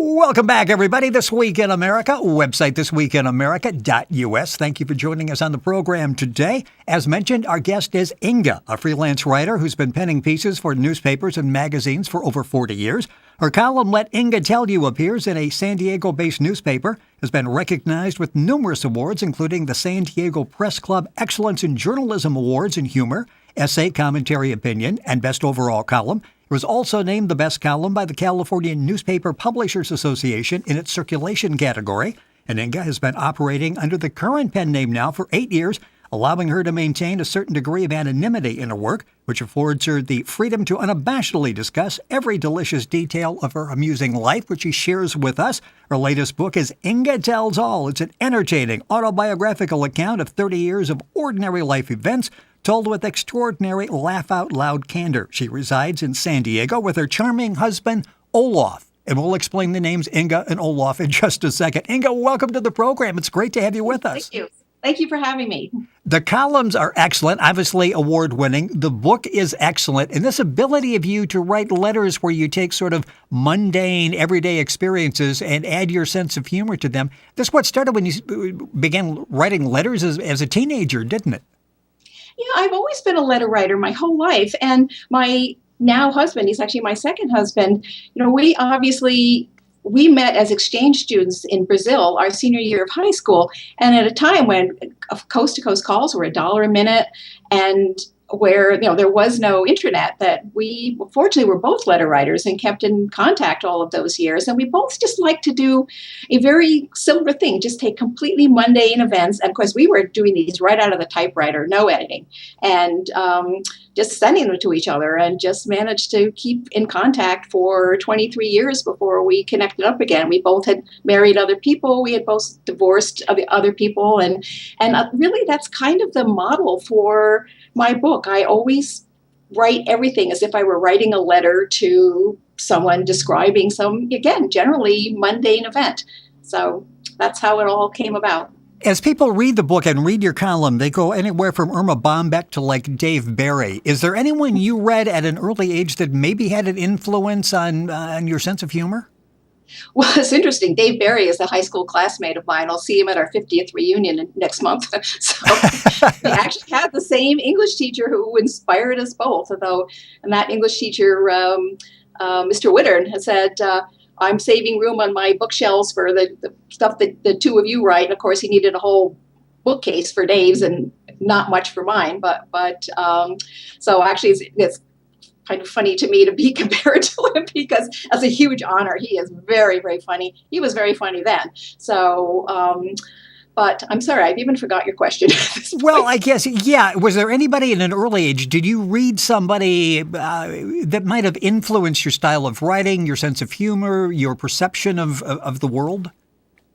Welcome back, everybody. This Week in America, website thisweekinamerica.us. Thank you for joining us on the program today. As mentioned, our guest is Inga, a freelance writer who's been penning pieces for newspapers and magazines for over 40 years. Her column, Let Inga Tell You, appears in a San Diego-based newspaper, has been recognized with numerous awards, including the San Diego Press Club Excellence in Journalism Awards in Humor, Essay, Commentary, Opinion, and Best Overall Column. It was also named the best column by the California Newspaper Publishers Association in its circulation category. And Inga has been operating under the current pen name now for 8 years, allowing her to maintain a certain degree of anonymity in her work, which affords her the freedom to unabashedly discuss every delicious detail of her amusing life, which she shares with us. Her latest book is Inga Tells All. It's an entertaining autobiographical account of 30 years of ordinary life events, told with extraordinary laugh-out-loud candor. She resides in San Diego with her charming husband, Olof. And we'll explain the names Inga and Olof in just a second. Inga, welcome to the program. It's great to have you with us. Thank you. Thank you for having me. The columns are excellent, obviously award-winning. The book is excellent. And this ability of you to write letters where you take sort of mundane, everyday experiences and add your sense of humor to them, this is what started when you began writing letters as a teenager, didn't it? Yeah, I've always been a letter writer my whole life. And my now husband, he's actually my second husband, we met as exchange students in Brazil our senior year of high school. And at a time when coast-to-coast calls were $1 a minute and where, there was no internet, that we fortunately were both letter writers and kept in contact all of those years. And we both just like to do a very similar thing, just take completely mundane events. And of course, we were doing these right out of the typewriter, no editing, and just sending them to each other, and just managed to keep in contact for 23 years before we connected up again. We both had married other people. We had both divorced other people. And really, that's kind of the model for my book. I always write everything as if I were writing a letter to someone describing some, again, generally mundane event. So that's how it all came about. As people read the book and read your column, they go anywhere from Irma Bombeck to like Dave Barry. Is there anyone you read at an early age that maybe had an influence on your sense of humor? Well, it's interesting. Dave Barry is a high school classmate of mine. I'll see him at our 50th reunion next month. So we actually had the same English teacher who inspired us both. And that English teacher, Mr. Wittern, has said, I'm saving room on my bookshelves for the stuff that the two of you write. And of course, he needed a whole bookcase for Dave's and not much for mine. But so actually, it's kind of funny to me to be compared to him, because that's a huge honor. He is very, very funny. He was very funny then. So, but I'm sorry, I've even forgot your question. Well, I guess, yeah. Was there anybody in an early age, did you read somebody that might have influenced your style of writing, your sense of humor, your perception of the world?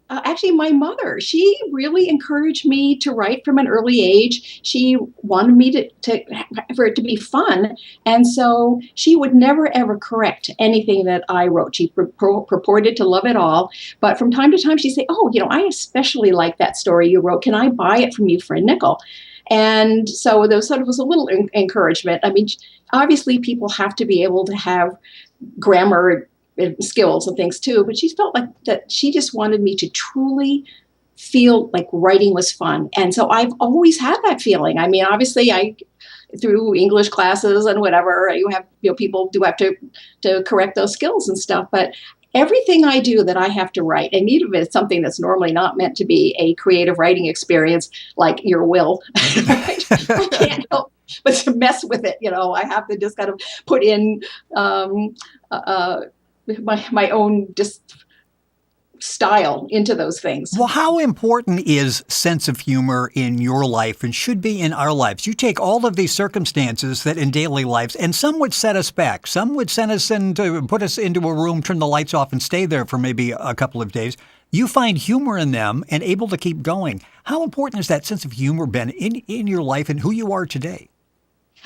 Actually, my mother, she really encouraged me to write from an early age. She wanted me for it to be fun. And so she would never, ever correct anything that I wrote. She purported to love it all. But from time to time, she'd say, I especially like that story you wrote. Can I buy it from you for a nickel? And so there sort of was a little encouragement. I mean, obviously, people have to be able to have grammar skills and things too, but she felt like that she just wanted me to truly feel like writing was fun. And so I've always had that feeling. I mean, obviously through English classes and whatever, people do have to correct those skills and stuff, but everything I do that I have to write, and even if it's something that's normally not meant to be a creative writing experience, like your will, I can't help but to mess with it. I have to just kind of put in my own just style into those things. Well, how important is sense of humor in your life and should be in our lives? You take all of these circumstances that in daily lives, and some would set us back. Some would send us put us into a room, turn the lights off, and stay there for maybe a couple of days. You find humor in them and able to keep going. How important has that sense of humor been in your life and who you are today?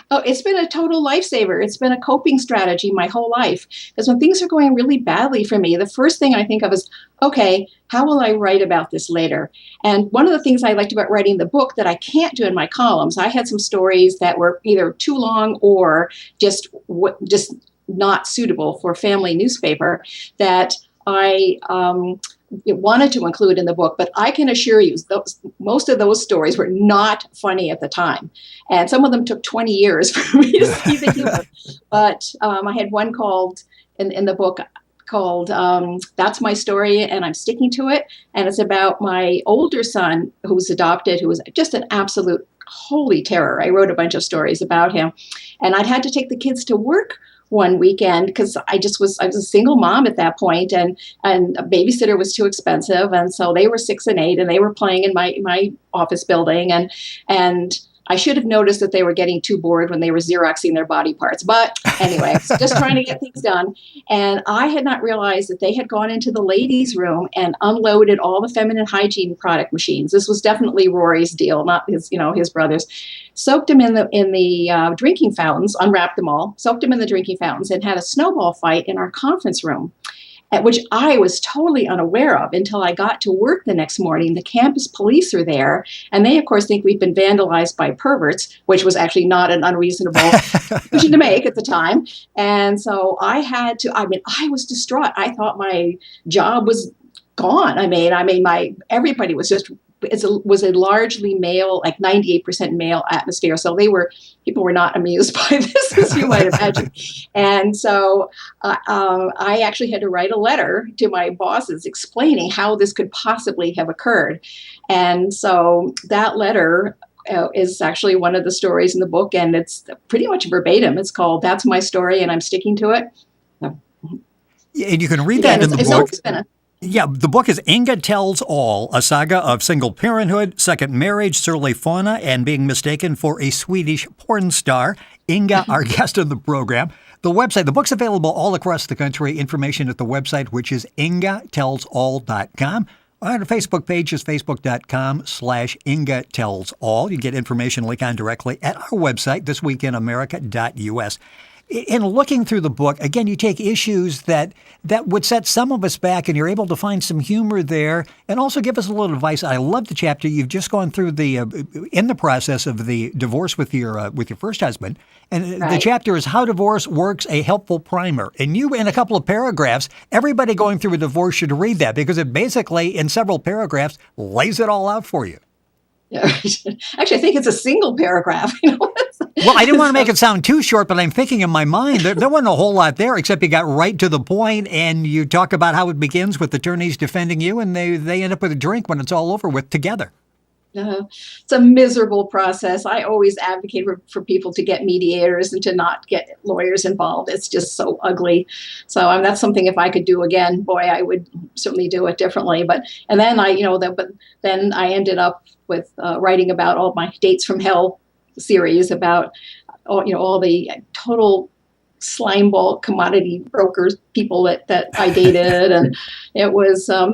Oh, it's been a total lifesaver. It's been a coping strategy my whole life. Because when things are going really badly for me, the first thing I think of is, okay, how will I write about this later? And one of the things I liked about writing the book that I can't do in my columns, I had some stories that were either too long or just not suitable for family newspaper, that I wanted to include in the book, but I can assure you, most of those stories were not funny at the time. And some of them took 20 years for me to see the humor. But I had one called, in the book, called That's My Story, and I'm Sticking to It. And it's about my older son, who's adopted, who was just an absolute holy terror. I wrote a bunch of stories about him. And I'd had to take the kids to work one weekend because I was a single mom at that point, and a babysitter was too expensive, and so they were 6 and 8, and they were playing in my office building, and I should have noticed that they were getting too bored when they were Xeroxing their body parts. But anyway, I was just trying to get things done. And I had not realized that they had gone into the ladies' room and unloaded all the feminine hygiene product machines. This was definitely Rory's deal, not his brother's. Soaked them in the drinking fountains, unwrapped them all, soaked them in the drinking fountains, and had a snowball fight in our conference room, at which I was totally unaware of until I got to work the next morning. The campus police are there, and they, of course, think we've been vandalized by perverts, which was actually not an unreasonable decision to make at the time. And so I was distraught. I thought my job was gone. Everybody was just, it was a largely male, like 98% male atmosphere. So people were not amused by this, as you might imagine. And so I actually had to write a letter to my bosses explaining how this could possibly have occurred. And so that letter is actually one of the stories in the book, and it's pretty much verbatim. It's called That's My Story, and I'm Sticking to It. Yeah, and you can read that in the book. Yeah, the book is Inga Tells All, a saga of single parenthood, second marriage, surly fauna, and being mistaken for a Swedish porn star. Inga, our guest on the program. The book's available all across the country. Information at the website, which is ingatellsall.com. Our Facebook page is facebook.com/Inga Tells All. You get information linked on directly at our website, thisweekinamerica.us. In looking through the book, again, you take issues that would set some of us back, and you're able to find some humor there, and also give us a little advice. I love the chapter you've just gone through in the process of the divorce with your first husband, and The chapter is How Divorce Works: A Helpful Primer. And you, in a couple of paragraphs, everybody going through a divorce should read that because it basically, in several paragraphs, lays it all out for you. Yeah. Actually, I think it's a single paragraph. Well, I didn't want to make it sound too short, but I'm thinking in my mind, there wasn't a whole lot there, except you got right to the point, and you talk about how it begins with attorneys defending you, and they end up with a drink when it's all over with together. It's a miserable process. I always advocate for people to get mediators and to not get lawyers involved. It's just so ugly. So that's something, if I could do again, boy, I would certainly do it differently. But then I ended up with writing about all my Dates from Hell series about all the total slimeball commodity brokers, people that I dated. And it was, I'll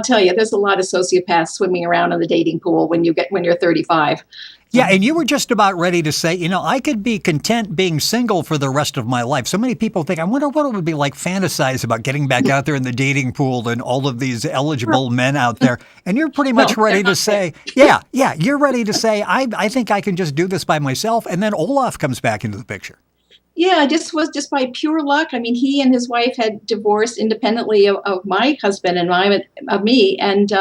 tell you, there's a lot of sociopaths swimming around in the dating pool when you're 35. Yeah, and you were just about ready to say, I could be content being single for the rest of my life. So many people think, I wonder what it would be like fantasize about getting back out there in the dating pool and all of these eligible men out there. And you're pretty much ready to say, you're ready to say, I think I can just do this by myself. And then Olof comes back into the picture. Yeah, just by pure luck. I mean, he and his wife had divorced independently of my husband and of me. And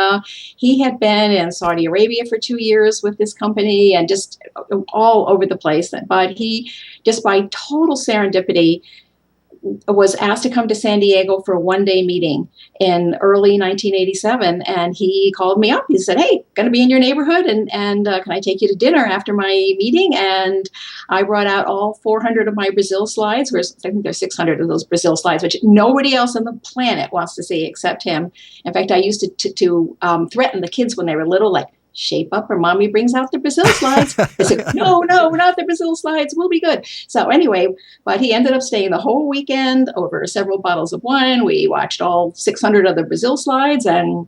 he had been in Saudi Arabia for 2 years with this company and just all over the place. But he, just by total serendipity, was asked to come to San Diego for a one-day meeting in early 1987. And he called me up. He said, hey, going to be in your neighborhood, and can I take you to dinner after my meeting? And I brought out all 400 of my Brazil slides. I think there's 600 of those Brazil slides, which nobody else on the planet wants to see except him. In fact, I used to threaten the kids when they were little, like, shape up or mommy brings out the Brazil slides. I said, no, not the Brazil slides. We'll be good. So anyway, but he ended up staying the whole weekend over several bottles of wine. We watched all 600 of the Brazil slides, and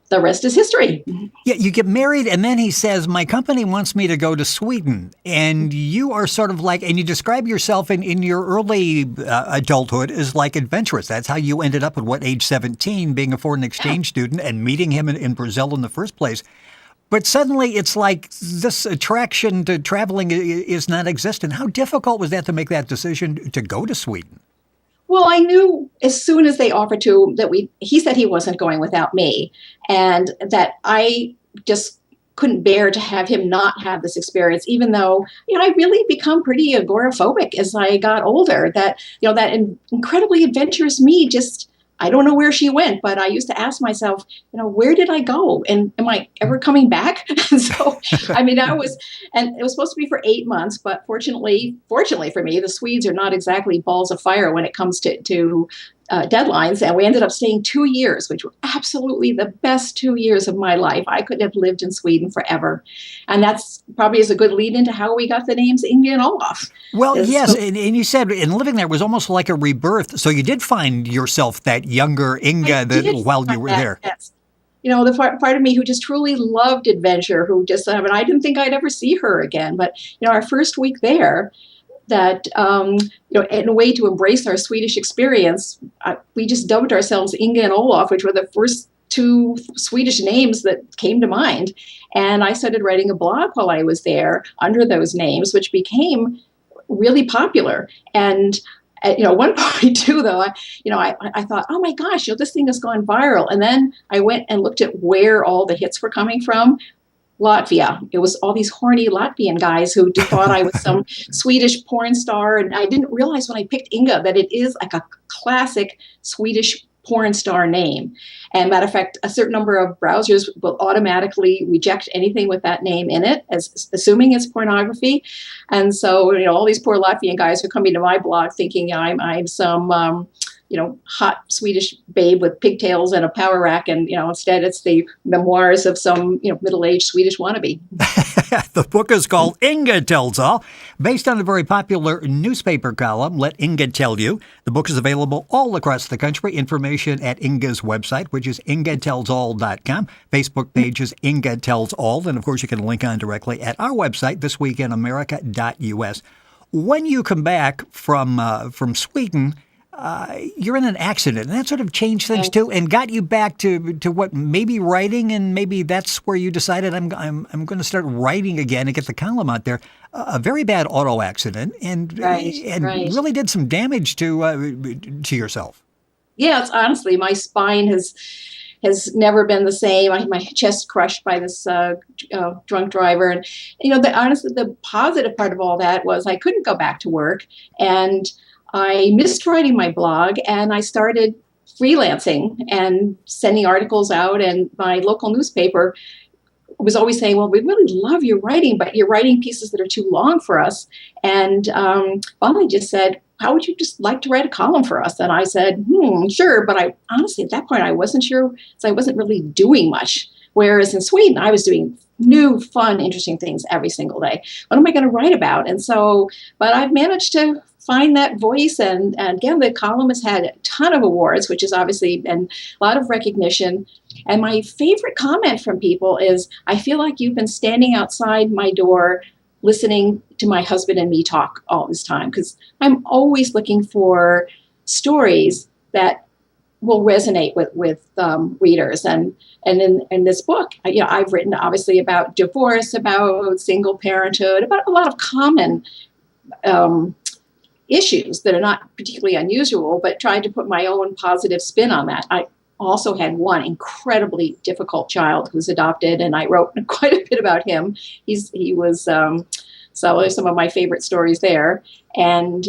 the rest is history. Yeah, you get married, and then he says, my company wants me to go to Sweden. And you are sort of like, and you describe yourself in your early adulthood as like adventurous. That's how you ended up at age 17, being a foreign exchange student and meeting him in Brazil in the first place. But suddenly it's like this attraction to traveling is non-existent. How difficult was that to make that decision to go to Sweden? Well, I knew as soon as they offered to he said he wasn't going without me, and that I just couldn't bear to have him not have this experience, even though, I really become pretty agoraphobic as I got older. That, that incredibly adventurous me just, I don't know where she went, but I used to ask myself, where did I go? And am I ever coming back? And so, and it was supposed to be for 8 months, but fortunately for me, the Swedes are not exactly balls of fire when it comes to deadlines. And we ended up staying 2 years, which were absolutely the best 2 years of my life. I could have lived in Sweden forever. And that's probably is a good lead into how we got the names Inga and Olof. Well, yes, and you said in living there was almost like a rebirth. So you did find yourself that younger Inga while you were there. Yes. The part of me who just truly loved adventure, who just, I didn't think I'd ever see her again. But, our first week there, that, in a way to embrace our Swedish experience, we just dubbed ourselves Inga and Olof, which were the first 2 Swedish names that came to mind. And I started writing a blog while I was there under those names, which became really popular. And at one point too, though, I thought, oh my gosh, this thing has gone viral. And then I went and looked at where all the hits were coming from. Latvia. It was all these horny Latvian guys who thought I was some Swedish porn star. And I didn't realize when I picked Inga that it is like a classic Swedish porn star name. And matter of fact, a certain number of browsers will automatically reject anything with that name in it, as assuming it's pornography. And so, all these poor Latvian guys are coming to my blog thinking I'm some hot Swedish babe with pigtails and a power rack. And, instead it's the memoirs of some, middle-aged Swedish wannabe. The book is called Inga Tells All, based on a very popular newspaper column, Let Inga Tell You. The book is available all across the country. Information at Inga's website, which is ingatellsall.com. Facebook page is Inga Tells All. And, of course, you can link on directly at our website, thisweekinamerica.us. When you come back from Sweden, you're in an accident, and that sort of changed things too, and got you back to what, maybe writing, and maybe that's where you decided I'm going to start writing again and get the column out there. A very bad auto accident, and really did some damage to yourself. Yeah, it's honestly, my spine has never been the same. I had my chest crushed by this drunk driver, and honestly, the positive part of all that was I couldn't go back to work, and I missed writing my blog, and I started freelancing and sending articles out. And my local newspaper was always saying, well, we really love your writing, but you're writing pieces that are too long for us. And finally just said, how would you just like to write a column for us? And I said, sure. But I honestly, at that point, I wasn't sure, so I wasn't really doing much. Whereas in Sweden, I was doing new, fun, interesting things every single day. What am I going to write about? And so, but I've managed to find that voice. And again, the column has had a ton of awards, which is obviously been a lot of recognition. And my favorite comment from people is, I feel like you've been standing outside my door listening to my husband and me talk all this time, because I'm always looking for stories that will resonate with readers. And in this book, I've written obviously about divorce, about single parenthood, about a lot of common issues that are not particularly unusual, but tried to put my own positive spin on that. I also had one incredibly difficult child who's adopted, and I wrote quite a bit about him. He was so there's some of my favorite stories there, and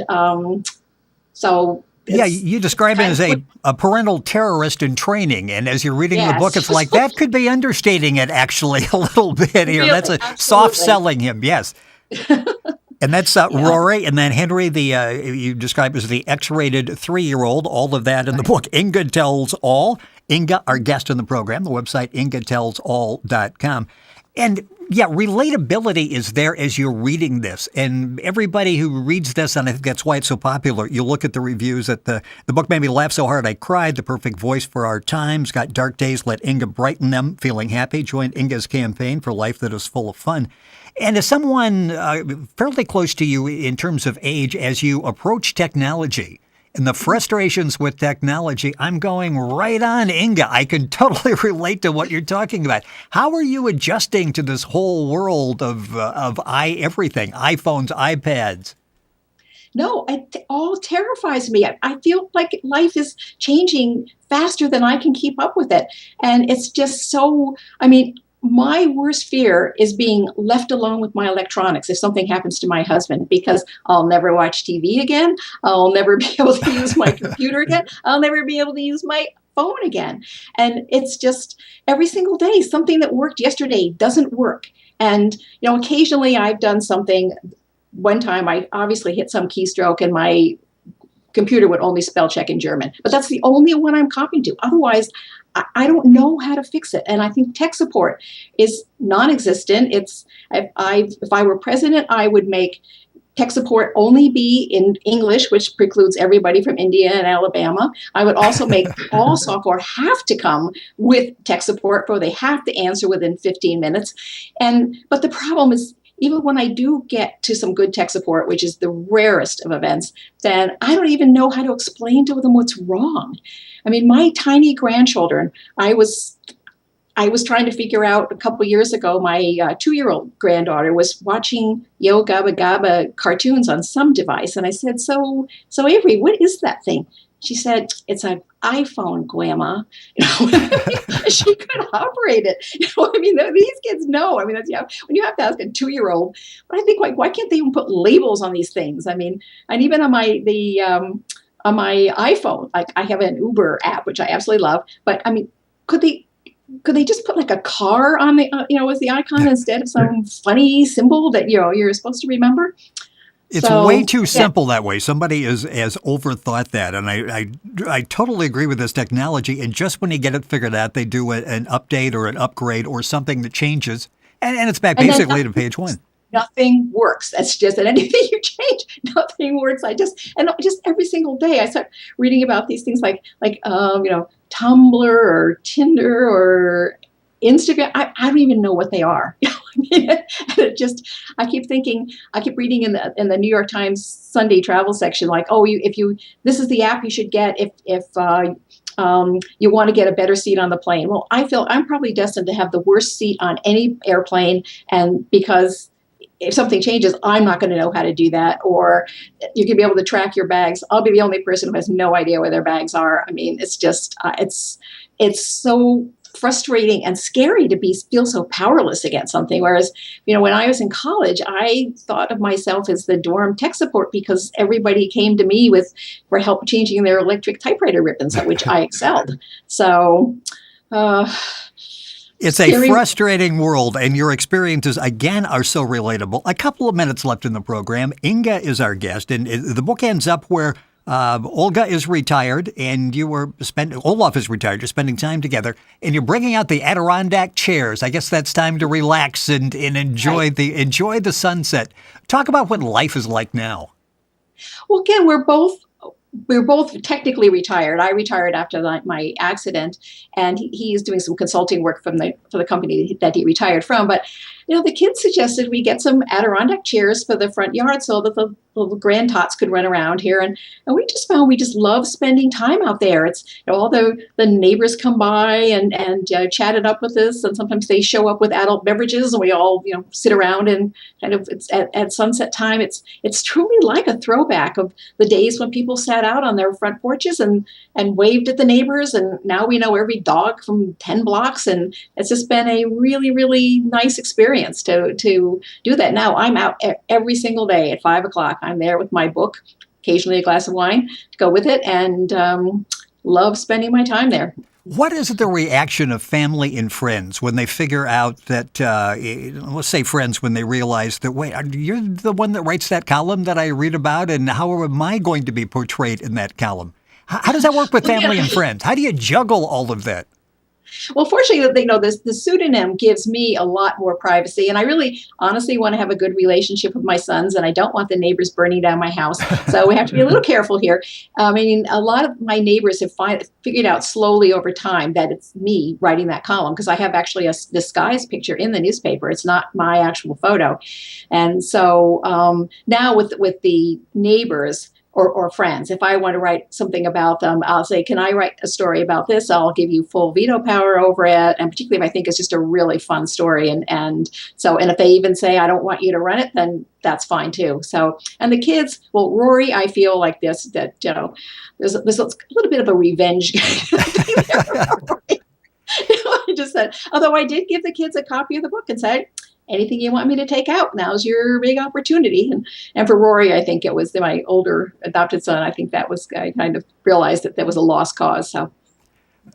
so. Yeah, you describe him as a parental terrorist in training, and as you're reading the book, it's like that could be understating it actually a little bit here. Really? That's soft selling him, yes. And that's Rory, and then Henry, you describe as the X-rated 3-year-old. All of that in the book, Inga Tells All. Inga, our guest in the program, the website ingatellsall.com. And yeah, relatability is there as you're reading this. And everybody who reads this, and I think that's why it's so popular, you look at the reviews that the book made me laugh so hard I cried, the perfect voice for our times, got dark days, let Inga brighten them, feeling happy, joined Inga's campaign for life that is full of fun. And as someone fairly close to you in terms of age, as you approach technology and the frustrations with technology, I'm going right on, Inga. I can totally relate to what you're talking about. How are you adjusting to this whole world of everything, iPhones, iPads? No, all terrifies me. I feel like life is changing faster than I can keep up with it. And it's just so, I mean, my worst fear is being left alone with my electronics if something happens to my husband, because I'll never watch TV again. I'll never be able to use my computer again. I'll never be able to use my phone again. And it's just every single day, something that worked yesterday doesn't work. And, occasionally I've done something. One time I obviously hit some keystroke and my computer would only spell check in German, but that's the only one I'm copying to. Otherwise, I don't know how to fix it. And I think tech support is non-existent. If I were president, I would make tech support only be in English, which precludes everybody from India and Alabama. I would also make all software have to come with tech support, for they have to answer within 15 minutes. But the problem is, even when I do get to some good tech support, which is the rarest of events, then I don't even know how to explain to them what's wrong. I mean, my tiny grandchildren, I was trying to figure out a couple of years ago, my 2-year-old granddaughter was watching Yo Gabba Gabba cartoons on some device. And I said, so Avery, what is that thing? She said, it's an iPhone, Grandma. She could operate it. These kids know. I mean, that's, when you have to ask a 2-year-old. But I think, why can't they even put labels on these things? I mean, and even on my iPhone, like I have an Uber app, which I absolutely love. But I mean, could they just put like a car on the, as the icon instead of some funny symbol that, you're supposed to remember? It's way too simple that way. Somebody has overthought that, and I totally agree with this technology. And just when you get it figured out, they do an update or an upgrade or something that changes, and it's back basically to page one. Nothing works. That's just, and anything you change, nothing works. Just every single day, I start reading about these things like Tumblr or Tinder or Instagram. I don't even know what they are. I keep reading in the New York Times Sunday travel section, like, this is the app you should get if you want to get a better seat on the plane. Well, I feel I'm probably destined to have the worst seat on any airplane, and because if something changes, I'm not going to know how to do that. Or you can be able to track your bags. I'll be the only person who has no idea where their bags are. I mean, it's just, it's so frustrating and scary to feel so powerless against something. Whereas, when I was in college, I thought of myself as the dorm tech support because everybody came to me for help changing their electric typewriter ribbons, at which I excelled. So, it's a frustrating world, and your experiences, again, are so relatable. A couple of minutes left in the program. Inga is our guest, and the book ends up where Olga is retired, and Olof is retired. You're spending time together, and you're bringing out the Adirondack chairs. I guess that's time to relax and enjoy the sunset. Talk about what life is like now. Well, again, we're both technically retired. I retired after my accident, and he is doing some consulting work for the company that he retired from. But the kids suggested we get some Adirondack chairs for the front yard so that the little grand tots could run around here. And we just found we just love spending time out there. It's all the neighbors come by and chat it up with us, and sometimes they show up with adult beverages, and we all sit around and kind of it's at sunset time. It's truly like a throwback of the days when people sat out on their front porches and waved at the neighbors, and now we know every dog from 10 blocks, and it's just been a really, really nice experience to do that. Now I'm out every single day at 5:00. I'm there with my book, occasionally a glass of wine to go with it, and love spending my time there. What is the reaction of family and friends when they figure out that, let's say friends, when they realize that, wait, you're the one that writes that column that I read about, and how am I going to be portrayed in that column? How does that work with family and friends? How do you juggle all of that? Well, fortunately, the pseudonym gives me a lot more privacy, and I really, honestly, want to have a good relationship with my sons, and I don't want the neighbors burning down my house. So we have to be a little careful here. I mean, a lot of my neighbors have figured out slowly over time that it's me writing that column, because I have actually a disguised picture in the newspaper. It's not my actual photo, and so now with the neighbors, or friends. If I want to write something about them, I'll say, can I write a story about this? I'll give you full veto power over it. And particularly if I think it's just a really fun story. And if they even say, I don't want you to run it, then that's fine too. So, and the kids, well, Rory, I feel like this, that, there's a little bit of a revenge. I just said, although I did give the kids a copy of the book and said, anything you want me to take out, now's your big opportunity. And for Rory, I think it was my older adopted son. I think I kind of realized that was a lost cause. So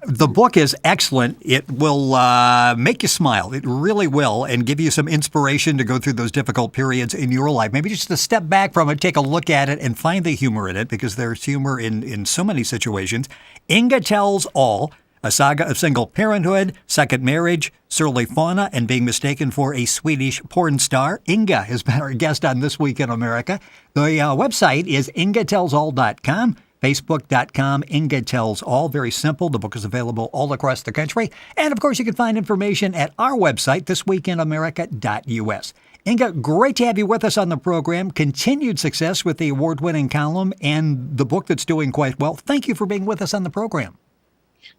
the book is excellent. It will make you smile. It really will, and give you some inspiration to go through those difficult periods in your life. Maybe just to step back from it, take a look at it, and find the humor in it, because there's humor in so many situations. Inga Tells All, a saga of single parenthood, second marriage, surly fauna, and being mistaken for a Swedish porn star. Inga has been our guest on This Week in America. The website is ingatellsall.com, facebook.com, Inga Tells All. Very simple. The book is available all across the country. And, of course, you can find information at our website, thisweekinamerica.us. Inga, great to have you with us on the program. Continued success with the award-winning column and the book that's doing quite well. Thank you for being with us on the program.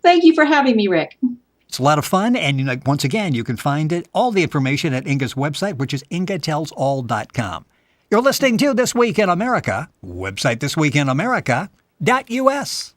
Thank you for having me, Rick. It's a lot of fun, and once again, you can find all the information at Inga's website, which is ingatellsall.com. You're listening to This Week in America, website thisweekinamerica.us.